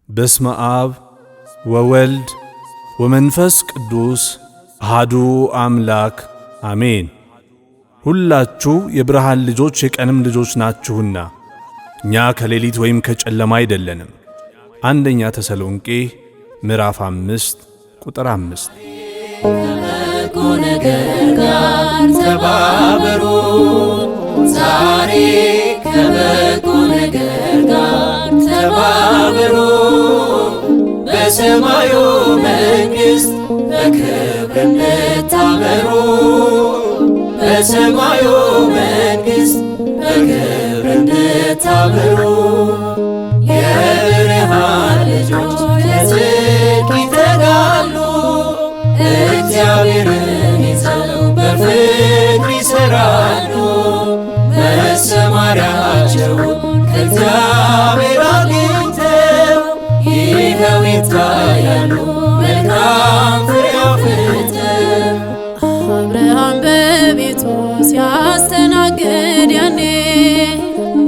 በስመ አብ ወወልድ ወመንፈስ ቅዱስ አሐዱ አምላክ አሜን። ሁላችሁ የብርሃን ልጆች የቀንም ልጆች ናችሁና እኛ ከሌሊት ወይም ከጨለማ አይደለንም። አንደኛ ተሰሎንቄ ምዕራፍ 5 ቁጥር 5። ከበጎ ነገር ጋር ተባበሩ ዛሬ ከበጎ ነገር ጋር ተባበሩ በሰማዩ መንግሥት በክብር እንድታበሩ በሰማዩ መንግሥት በክብር እንድታበሩ የብርሃን ልጆች ለጽድቅ ይተጋሉ እግዚአብሔርን ይዘው በፍቅር ይሠራሉ መሰማሪያቸውን ከእግዚአብሔር አግኝተው ይኸው ይታያሉ መልካም ፍሬ አፍርተው። አብርሃም በቤቱ ሲያስተናግድ ያኔ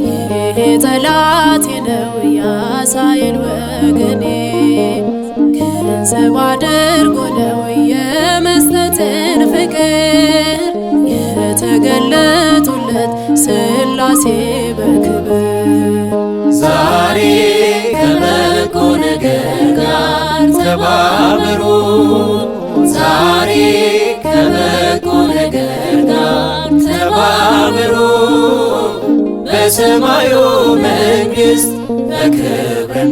ይሄ ጠላቴ ነው ያሳየን ወገኔ ገንዘብ አድርጎ ነው የመስጠትን ፍቅር የተገለጡለት ሥላሴ በክብር። ዛሬ ከበጎ ነገር ጋር ተባበሩ ዛሬ ከበጎ ነገር ጋር ተባበሩ በሰማዩ መንግሥት በክብር